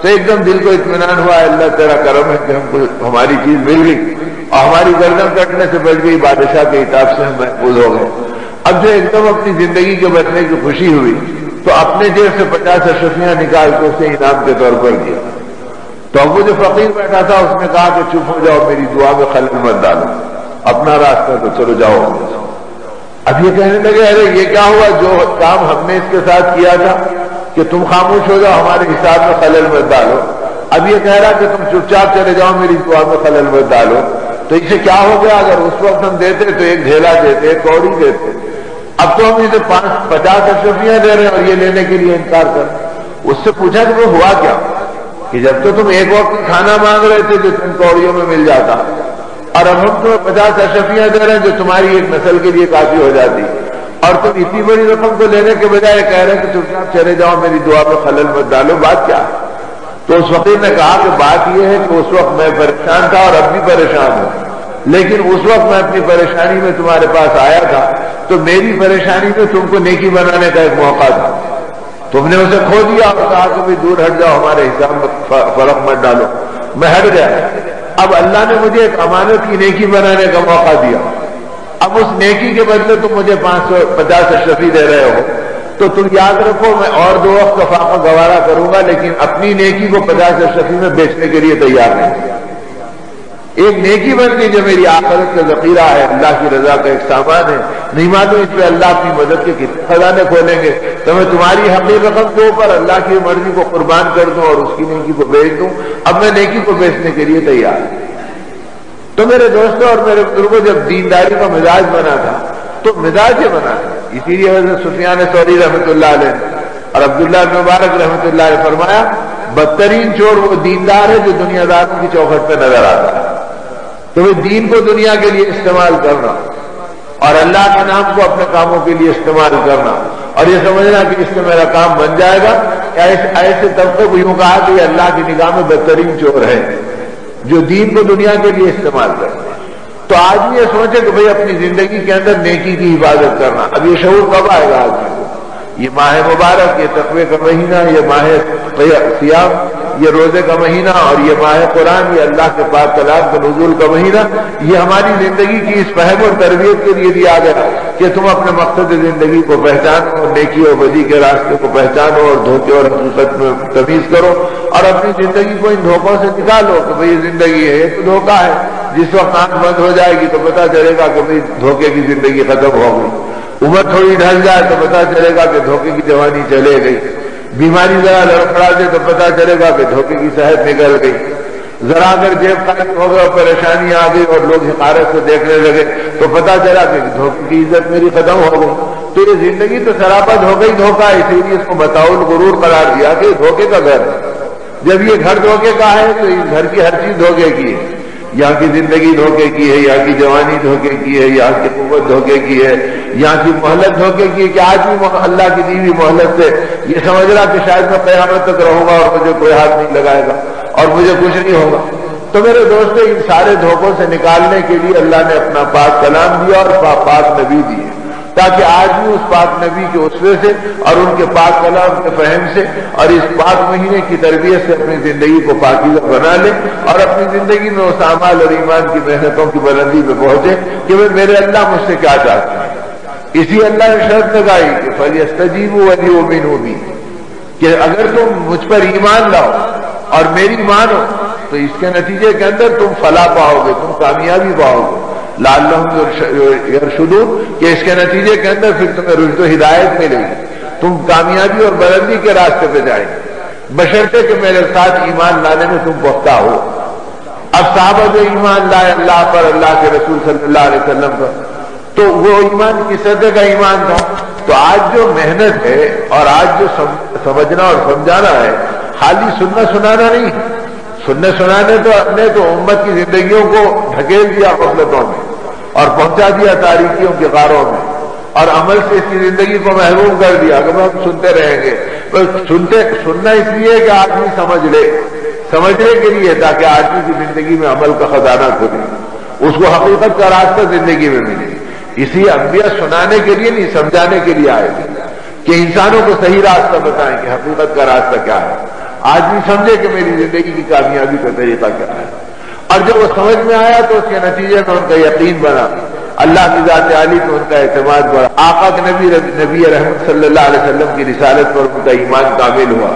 تو ایک دم دل کو اطمینان ہوا، اللہ تیرا کرم ہے کہ ہم کو ہماری چیز مل گئی اور ہماری گردن کٹنے سے بچ گئی، بادشاہ کے عتاب سے ہم محفوظ ہو گئے۔ اب جو ایک دم اپنی زندگی کے بچنے کی خوشی ہوئی تو اپنے جیب سے 50 اشرفیاں نکال کے اسے انعام کے طور پر دیا۔ تو اب وہ جو فقیر بیٹھا تھا اس نے کہا کہ چپ ہو جاؤ، میری دعا میں خلل مت ڈالو، اپنا راستہ تو چلو جاؤ۔ اب یہ کہنے لگے ارے یہ کیا ہوا، جو کام ہم نے اس کے ساتھ کیا تھا کہ تم خاموش ہو جاؤ، ہمارے حساب میں خلل مت ڈالو، اب یہ کہہ رہا کہ تم چپ چاپ چلے جاؤ، میری دعا میں خلل مت ڈالو، تو اسے کیا ہو گیا؟ اگر اس وقت ہم دیتے تو ایک ڈھیلا دیتے، ایک کوڑی دیتے، اب تو ہم اسے 50 اشرفیاں دے رہے ہیں اور یہ لینے کے لیے انکار کر۔ اس سے پوچھا کہ وہ ہوا کیا کہ جب تو تم ایک وقت کھانا مانگ رہے تھے جو تم کوڑیوں میں مل جاتا، اور اب ہم تمہیں 50 اشرفیاں دے رہے ہیں جو تمہاری ایک نسل کے لیے کافی ہو جاتی، اور تم اتنی بڑی رقم کو لینے کے بجائے کہہ رہے ہیں کہ چپ چاپ چلے جاؤ، میری دعا میں خلل مت ڈالو، بات کیا ہے؟ تو اس فقیر نے کہا کہ بات یہ ہے کہ اس وقت میں پریشان تھا اور اب بھی پریشان ہوں، لیکن اس وقت میں اپنی پریشانی میں تمہارے پاس آیا تھا تو میری پریشانی میں تم کو نیکی بنانے کا ایک موقع تھا، تم نے اسے کھو دیا اور کہا کہ بھی دور ہٹ جاؤ، ہمارے حساب میں فرق مت ڈالو، میں ہٹ گیا۔ اب اللہ نے مجھے ایک امانت کی نیکی بنانے کا موقع دیا، اب اس نیکی کے بدلے تم مجھے 550 اشرفی دے رہے ہو، تو تم یاد رکھو میں اور 2 وقت کا فاقہ گوارا کروں گا، لیکن اپنی نیکی کو 50 اشرفی میں بیچنے کے لیے تیار نہیں۔ ایک نیکی بن گئی جو میری آخرت کا ذخیرہ ہے، اللہ کی رضا کا ایک سامان ہے، نہیں معلوم اس پہ اللہ اپنی مدد کے کتنے خزانے کھولیں گے، تو میں تمہاری حقیقی رقم کے اوپر اللہ کی مرضی کو قربان کر دوں اور اس کی نیکی کو بیچ دوں، اب میں نیکی کو بیچنے کے لیے تیار ہوں۔ تو میرے دوستوں اور میرے بزرگوں، جب دینداری کا مزاج بنا تھا تو مزاج یہ بنا تھا، اسی لیے حضرت سفیان ثوری رحمۃ اللہ علیہ اور عبداللہ بن مبارک رحمۃ اللہ علیہ فرمایا بدترین چور وہ دیندار ہے جو دنیا داروں کی چوکھٹ پہ نظر آتا ہے۔ تو دین کو دنیا کے لیے استعمال کرنا اور اللہ کے نام کو اپنے کاموں کے لیے استعمال کرنا اور یہ سمجھنا کہ اس سے میرا کام بن جائے گا، ایسے طبقے کو یوں کہا کہ یہ اللہ کی نگاہ میں بدترین چور ہے جو دین کو دنیا کے لیے استعمال کرتا ہے۔ تو آدمی یہ سوچے کہ بھئی اپنی زندگی کے اندر نیکی کی حفاظت کرنا، اب یہ شعور کب آئے گا آدمی کو؟ یہ ماہ مبارک، یہ تقوی کا مہینہ، یہ ماہ صیام، یہ روزے کا مہینہ اور یہ ماہ قرآن، یہ اللہ کے پاک کلام کے نزول کا مہینہ، یہ ہماری زندگی کی اس فہم اور تربیت کے لیے دیا گیا کہ تم اپنے مقصد زندگی کو پہچانو اور نیکی اور بدی کے راستے کو پہچانو اور دھوکے اور حقیقت میں تمیز کرو اور اپنی زندگی کو ان دھوکوں سے نکالو کہ بھئی زندگی ہے یہ تو دھوکہ ہے، جس وقت آنکھ بند ہو جائے گی تو پتہ چلے گا کہ بھئی دھوکے کی زندگی ختم ہو گئی، عمر تھوڑی ڈھل جائے تو پتہ چلے گا کہ دھوکے کی جوانی چلے گئی، بیماری ذرا لڑکھڑا دے تو پتہ چلے گا کہ دھوکے کی صحت نکل گئی، ذرا اگر جیب خالی ہو گیا، پریشانی آ گئی اور لوگ حقارت سے دیکھنے لگے تو پتہ چلا کہ دھوکے کی عزت میری ختم ہو گئی۔ تو یہ زندگی تو سراپا دھوکہ ہی دھوکہ ہے، اسی لیے اس کو متاع الغرور قرار دیا کہ دھوکے کا گھر ہے۔ جب یہ گھر دھوکے کا ہے تو اس گھر کی ہر چیز دھوکے کی ہے، یہاں کی زندگی دھوکے کی ہے، یہاں کی جوانی دھوکے کی ہے، یہاں کی قوت دھوکے کی ہے، یہاں کی مہلت دھوکے کی ہے کہ آج بھی اللہ کی دی ہوئی مہلت سے یہ سمجھ رہا کہ شاید میں قیامت تک رہوں گا اور مجھے کوئی ہاتھ نہیں لگائے گا اور مجھے کچھ نہیں ہوگا۔ تو میرے دوستو، ان سارے دھوکوں سے نکالنے کے لیے اللہ نے اپنا پاک کلام دیا اور پاک نبی دیے، تاکہ آج بھی اس پاک نبی کے اسوے سے اور ان کے پاک کلام کے فہم سے اور اس پاک مہینے کی تربیت سے اپنی زندگی کو پاکیزہ بنا لے اور اپنی زندگی میں اس اعمال اور ایمان کی محنتوں کی بلندی پہ پہنچے کہ میرے اللہ مجھ سے کیا چاہتے ہیں۔ اسی اللہ نے شرط لگائی کہ فَلْيَسْتَجِيبُوا وَلْيُؤْمِنُوا بِي، کہ اگر تم مجھ پر ایمان لاؤ اور میری مانو تو اس کے نتیجے کے اندر تم فلاح پاؤ گے، تم کامیابی پاؤ گے، لعلہم یرشدون، کہ اس کے نتیجے کے اندر پھر تمہیں رشد و ہدایت ملے گی، تم کامیابی اور بلندی کے راستے پہ جائیں گے، بشرطے کہ میرے ساتھ ایمان لانے میں تم پختہ ہو۔ اب صحابہ جو ایمان لائے اللہ پر، اللہ کے رسول صلی اللہ علیہ وسلم پر، تو وہ ایمان کس سطح کا ایمان تھا؟ تو آج جو محنت ہے اور آج جو سمجھنا اور سمجھانا ہے، خالی سننا سنانا نہیں ہے۔ سننے سنانے نے تو امت کی زندگیوں کو ڈھکیل دیا غفلتوں میں اور پہنچا دیا تاریکیوں کے غاروں میں، اور عمل سے اس کی زندگی کو محروم کر دیا کہ ہم سنتے رہیں گے۔ سننا اس لیے کہ آدمی سمجھنے کے لیے، تاکہ آدمی کی زندگی میں عمل کا خزانہ کھلے، اس کو حقیقت کا راستہ زندگی میں ملے۔ اسی انبیاء سنانے کے لیے نہیں، سمجھانے کے لیے آئے تھے۔ کہ انسانوں کو صحیح راستہ بتائیں کہ حقیقت کا راستہ کیا ہے، آدمی سمجھے کہ میری زندگی کی کامیابی کا طریقہ کیا ہے، اور جب وہ سمجھ میں آیا تو اس کے نتیجے میں ان کا یقین بنا، اللہ کی ذات عالی میں ان کا اعتماد بڑھا، آقا کے نبی رحمت صلی اللہ علیہ وسلم کی رسالت پر ان کا ایمان کامل ہوا۔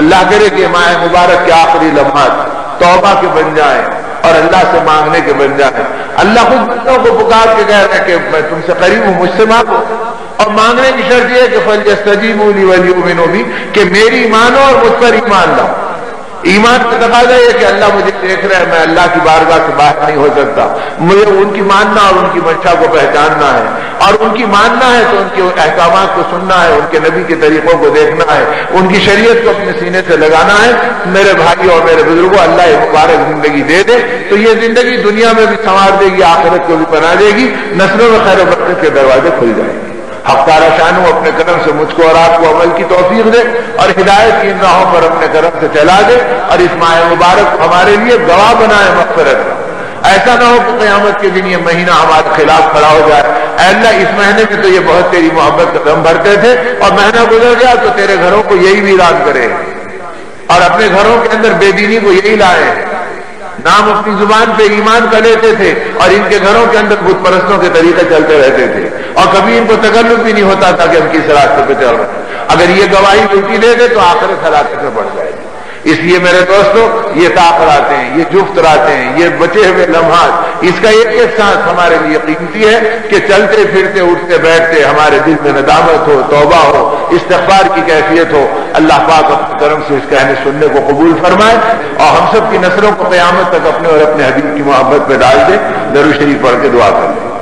اللہ کرے کہ ماہ مبارک کے آخری لمحات توبہ کے بن جائیں اور اللہ سے مانگنے کے بن جائیں۔ اللہ خود بندوں کو پکار کے کہہ رہے ہیں کہ میں تم سے قریب ہوں، مجھ سے مانگو، اور مانگنے کی شرط یہ ہے کہ فَلْيَسْتَجِيبُوا لِي وَلْيُؤْمِنُوا بِي، کہ میری مانو اور مجھ پر ایمان لاؤ۔ ایمان کا تقاضا یہ کہ اللہ مجھے دیکھ رہا ہے، میں اللہ کی بارگاہ سے باہر نہیں ہو سکتا، مجھے ان کی ماننا اور ان کی منشا کو پہچاننا ہے، اور ان کی ماننا ہے تو ان کے احکامات کو سننا ہے، ان کے نبی کے طریقوں کو دیکھنا ہے، ان کی شریعت کو اپنے سینے سے لگانا ہے۔ میرے بھائی اور میرے بزرگوں، اللہ ایک مبارک زندگی دے دے تو یہ زندگی دنیا میں بھی سنوار دے گی، آخرت کو بھی بنا دے گی، نسلوں میں خیر و برکت کے دروازے کھل جائیں گے۔ حق تعالی شانو اپنے کرم سے مجھ کو اور آپ کو عمل کی توفیق دے اور ہدایت کی ان راہوں پر اپنے کرم سے چلا دے، اور اس ماہ مبارک کو ہمارے لیے گواہ بنائے مغفرت کا۔ ایسا نہ ہو کہ قیامت کے دن یہ مہینہ ہمارے خلاف کھڑا ہو جائے، اے اللہ اس مہینے میں تو یہ بہت تیری محبت کا دم بھرتے تھے، اور مہینہ گزر گیا تو تیرے گھروں کو یہی ویران کرے، اور اپنے گھروں کے اندر بے دینی کو یہی لائے۔ نام اپنی زبان پہ ایمان کا لیتے تھے اور ان کے گھروں کے اندر بت پرستوں کے طریقے چلتے رہتے تھے، اور کبھی ان کو تکلف بھی نہیں ہوتا تھا کہ ہم کس راستے پہ چل رہے ہیں۔ اگر یہ گواہی الٹی دے دے تو آخرت ہلاکت میں بڑھ جائے گی۔ اس لیے میرے دوستو، یہ طاقت ہیں، یہ جفت راتیں ہیں، یہ بچے ہوئے لمحات، اس کا ایک ایک سانس ہمارے لیے قیمتی ہے کہ چلتے پھرتے اٹھتے بیٹھتے ہمارے دل میں ندامت ہو، توبہ ہو، استغفار کی کیفیت ہو۔ اللہ پاک اپنی طرف سے اس کہنے سننے کو قبول فرمائے اور ہم سب کی نسلوں کو قیامت تک اپنے اور اپنے حبیب کی محبت پہ ڈال دے۔ درود شریف پڑھ کے دعا کر لیں۔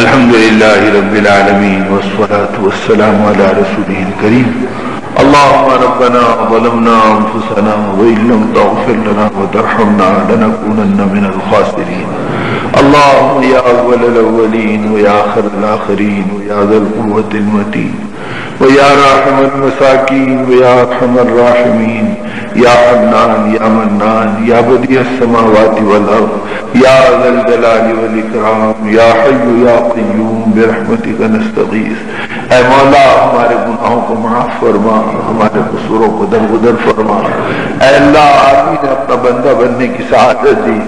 الحمدللہ رب العالمین والصلاة والسلام علی رسولہ الکریم۔ اللهم ربنا ظلمنا انفسنا وان لم تغفر لنا وترحمنا لنكونن من الخاسرين۔ اللهم يا اول الاولين ويا اخر الاخرين ويا ذا القوة المتين ويا راحم المساكين ويا ارحم الراحمين، یا حنان یا منان یا بدیع السماوات والارض یا ذا الجلال والاکرام یا حی یا قیوم برحمتک نستغیث۔ اے مولا ہمارے گناہوں کو معاف فرما، ہمارے قصوروں کو درگزر فرما۔ اے اللہ، آپ ہی نے اپنا بندہ بننے کی سعادت دی،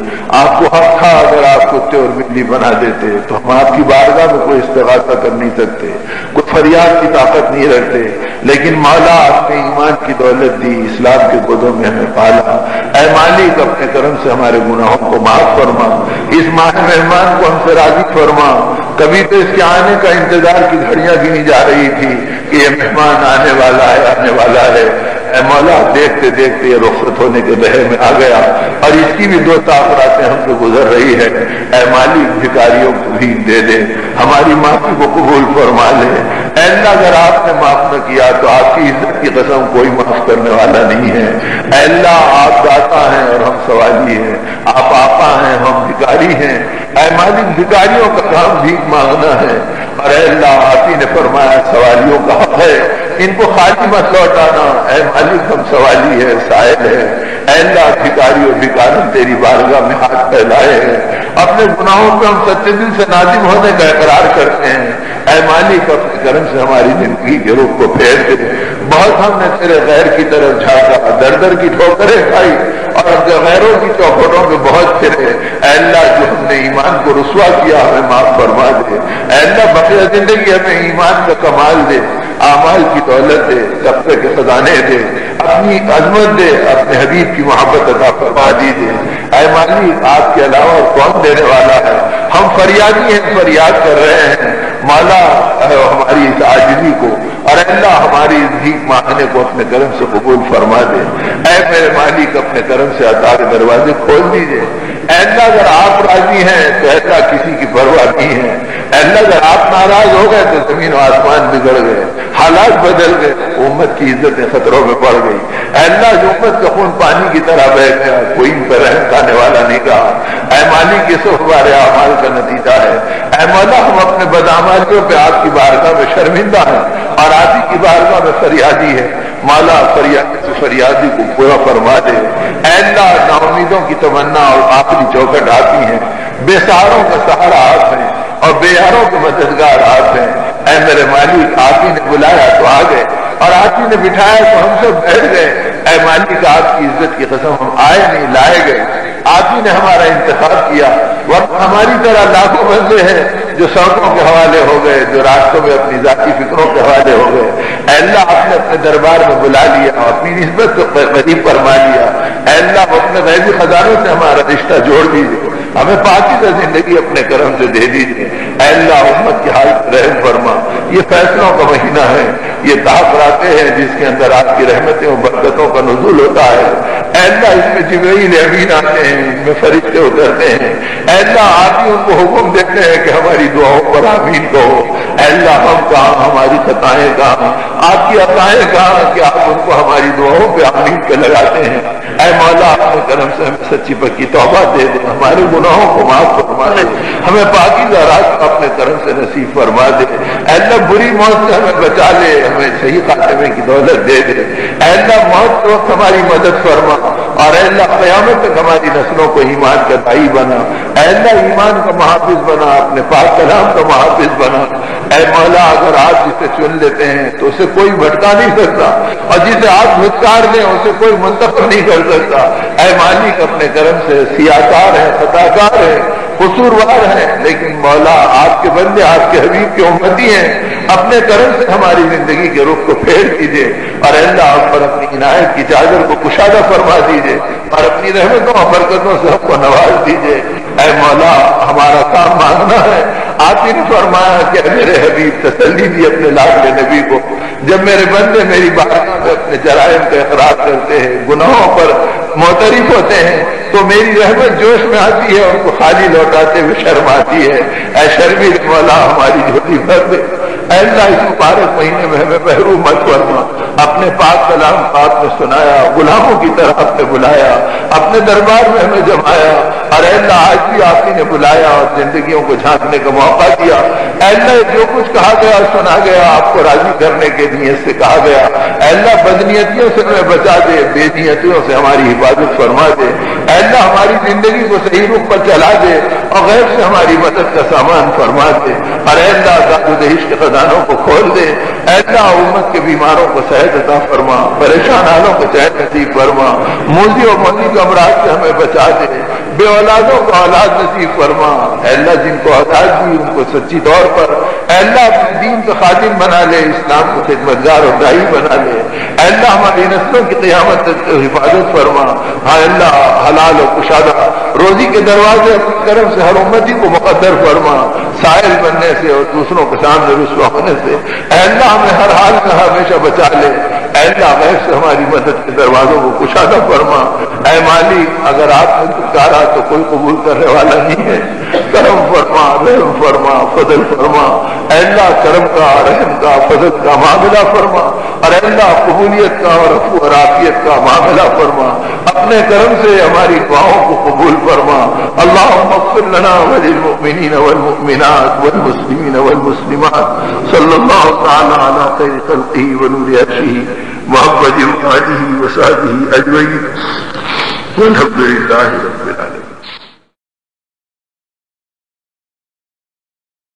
آپ کو حق تھا اگر آپ کتے اور بلی بنا دیتے تو ہم آپ کی بارگاہ میں کوئی استغاثہ کر نہیں سکتے، کوئی فریاد کی طاقت نہیں رکھتے، لیکن مولا آپ نے ایمان کی دولت دی، اسلام کے گودوں میں ہمیں پالا۔ اے مالک، اپنے کرم سے ہمارے گناہوں کو معاف فرما، اس ماہ مہمان کو ہم سے راضی فرما۔ کبھی تو اس کے آنے کا انتظار کی گھڑیاں گنی جا رہی تھی کہ یہ مہمان آنے والا ہے، آنے والا ہے۔ اے مولا، دیکھتے دیکھتے یہ رخصت ہونے کے بہر میں آ گیا اور اس کی بھی دو تاخراتیں ہم سے گزر رہی ہے۔ اے مالک، بھکاریوں کو بھی دے دے، ہماری معافی کو قبول فرما لے۔ اے اللہ، اگر آپ نے معاف نہ کیا تو آپ کی عزت کی قسم کوئی معاف کرنے والا نہیں ہے۔ اے اللہ، آپ داتا ہیں اور ہم سوالی ہیں، آپ آقا ہیں، ہم بھکاری ہیں۔ اے مالک، بھکاریوں کا کام بھیک مانگنا ہے، اور اے اللہ، آپ ہی نے فرمایا سوالیوں کا حق ہے، ان کو خالی مت لوٹانا۔ اے مالک، ہم سوالی ہے، سائل ہے۔ اے اللہ، بھکاری اور بھکارن تیری بارگاہ میں ہاتھ پھیلائے ہیں، اپنے گناہوں پہ ہم سچے دل سے نادم ہونے کا اقرار کرتے ہیں۔ اے مالک، اپنے کرم سے ہماری زندگی کے رخ کو پھیر دے۔ بہت ہم نے تیرے غیر کی طرف جھانکا، در در کی ٹھوکریں کھائی اور غیروں کی چوکھٹوں پہ بہت پھرے۔ اے اللہ، جو ہم نے ایمان کو رسوا کیا ہمیں معاف فرما دے۔ اے اللہ، بقیہ زندگی ہمیں ایمان کا کمال دے، اعمال کی دولت دے، تقوی کے خزانے دے، اپنی عظمت دے، اپنے حبیب کی محبت عطا فرما دی دے۔ اے مالک، آپ کے علاوہ کون دینے والا ہے؟ ہم فریادی ہیں، فریاد کر رہے ہیں۔ مولا، ہماری اس عاجزی کو اور اللہ ہماری بھیک مانگنے کو اپنے کرم سے قبول فرما دے۔ اے میرے مالک، اپنے کرم سے عطا کے دروازے کھول دیجئے۔ اے اللہ، اگر آپ راضی ہیں تو اللہ کسی کی پرواہ نہیں ہے۔ اے اللہ، اگر آپ ناراض ہو گئے تو زمین و آسمان بگڑ گئے، حالات بدل گئے، امت کی عزتیں خطروں میں پڑ گئی۔ اے اللہ، جو امت کا خون پانی کی طرح بہ گیا، کوئی ان پر رحم کرنے والا نہیں کہا۔ اے مالک، یہ سب ہمارے اعمال کا نتیجہ ہے۔ اے مولا، ہم اپنے بدعمالیوں پہ آپ کی بارگاہ میں شرمندہ ہیں اور آپ ہی کی بارگاہ میں فریادی ہے۔ مولا، فریادی سے فریادی کو پورا فرما دے۔ اے اللہ، نا امیدوں کی تمنا اور آخری چوکھٹ آتی ہیں، بے سہاروں کا سہارا آپ ہیں اور بے یاروں کے مددگار آپ ہیں۔ اے میرے مالک آپ ہی نے بلایا تو آ گئے، اور آپ ہی نے بٹھایا تو ہم سب بیٹھ گئے۔ اے مالک آپ کی عزت کی قسم ہم آئے نہیں، لائے گئے، آپ ہی نے ہمارا انتخاب کیا، ورنہ ہماری طرح لاکھوں بندے ہیں جو سڑکوں کے حوالے ہو گئے، جو راستوں میں اپنی ذاتی فکروں کے حوالے ہو گئے۔ اے اللہ آپ نے اپنے دربار میں بلا لیا، اپنی نسبت کو قریب فرما لیا۔ اے اللہ اپنے غیبی خزانوں سے ہمارا رشتہ جوڑ دیجیے، ہمیں پاکیزہ زندگی اپنے کرم سے دے دیجیے۔ اے اللہ امت کی حالت رحم فرما، یہ فیصلوں کا مہینہ ہے، یہ تحفراتے ہیں جس کے اندر آپ کی رحمتیں و برکتوں کا نزول ہوتا ہے۔ اے اللہ اس میں جبرائیل امین آتے ہیں، ان میں فرشتے اترتے ہیں۔ اے اللہ آپ ہی ان کو حکم دیتے ہیں کہ ہماری دعاؤں پر آمین کہو۔ اے اللہ ہم کہاں، ہماری خطائیں کہاں، آپ کی عطائیں کہاں کہ آپ ان کو ہماری دعاؤں پہ آمین کے لگاتے ہیں۔ اے مولا اپنے کرم سے ہمیں سچی پکی توبہ دے دے، ہمارے گناہوں کو معاف فرما دے، ہمیں پاکیزہ راستہ اپنے کرم سے نصیب فرما دے۔ اے اللہ بری موت سے ہمیں بچا لے، ہمیں صحیح خاتمے کی دولت دے دے۔ اے اللہ موت کے وقت ہماری مدد فرما، اور اے اللہ قیامت تک ہماری نسلوں کو ایمان کا دائی بنا۔ اے اللہ ایمان کا محافظ بنا، اپنے پاک کلام کا محافظ بنا۔ اے مولا اگر آپ جسے چن لیتے ہیں تو اسے کوئی بھٹکا نہیں سکتا، اور جسے آپ دھتکار دیں اسے کوئی منتخب نہیں کر سکتا۔ اے مالک اپنے کرم سے سیاکار ہے، خطاکار ہے، قصوروار ہیں، لیکن مولا آپ کے بندے، آپ کے حبیب کے امتی ہیں، اپنے کرم سے ہماری زندگی کے رخ کو پھیر دیجیے، اور اے اللہ ہم پر اپنی عنایت کی چادر کو کشادہ فرما دیجیے، اور اپنی رحمتوں اور برکتوں سے ہم کو نواز دیجیے۔ اے مولا ہمارا کام مانگنا ہے، آپ ہی نے فرمایا کہ میرے حبیب تسلی دی اپنے لاڈلے نبی کو، جب میرے بندے میری بارگاہ میں اپنے جرائم کا اقرار کرتے ہیں، گناہوں پر معترف ہوتے ہیں، تو میری رحمت جوش میں آتی ہے، ان کو خالی لوٹاتے ہوئے شرم آتی ہے۔ اے شرمیر مولا ہماری جھولی بھر دے۔ اے اللہ اس مبارک مہینے میں ہمیں محروم مت فرما، اپنے پاک کلام آپ نے سنایا، غلاموں کی طرح آپ نے بلایا، اپنے دربار میں ہمیں جمایا، اور اے اللہ آج بھی آپ ہی نے بلایا اور زندگیوں کو جھانکنے کا موقع دیا۔ اے اللہ جو کچھ کہا گیا سنا گیا آپ کو راضی کرنے کے نیت سے کہا گیا۔ اے اللہ بدنیتیوں سے ہمیں بچا دے، بے نیتیوں سے ہماری حفاظت فرما دے۔ اے اللہ ہماری زندگی کو صحیح رخ پر چلا دے، اور غیب سے ہماری مدد کا سامان فرما دے، اور اے اللہ ذات و دہش کے خزانوں کو کھول دے۔ اے اللہ امت کے بیماروں کو صحت عطا فرما، پریشان حالوں کو چین نصیب فرما، موذی و موذی کے امراض سے ہمیں بچا دے، بے اولادوں کو اولاد نصیب فرما۔ اے اللہ جن کو اولاد دی ان کو سچی طور پر اے اللہ اپنے دین کا خادم بنا لے، اسلام کو خدمتگار اور داعی بنا لے۔ اے اللہ ہماری نسلوں کی قیامت تک حفاظت فرما۔ اے اللہ حلال و کشادہ روزی کے دروازے اپنے کرم سے ہر امتی کو مقدر فرما، سائل بننے سے اور دوسروں کے سامنے رسوا ہونے سے۔ اے اللہ ہمیں ہر حال میں ہمیشہ بچا لے۔ اے اللہ غیب سے ہماری مدد کے دروازوں کو کشادہ فرما۔ اے مالک اگر آپ نے دھتکارا تو کوئی قبول کرنے والا نہیں ہے، کرم فرما، رحم فرما، فضل فرما۔ اے اللہ کرم کا، رحم کا، فضل کا معاملہ فرما، اور اے اللہ قبولیت کا اور عفو اور عافیت کا معاملہ فرما۔ اپنے کرم سے ہماری دعاؤں کو قبول فرما۔ اللہم اغفر لنا وللمؤمنین والمؤمنات والمسلمین والمسلمات، صلی اللہ تعالی علی خیر خلقہ ونور عرشہ محمد وآلہ وصحبہ اجمعین، والحمد للہ رب العالمین۔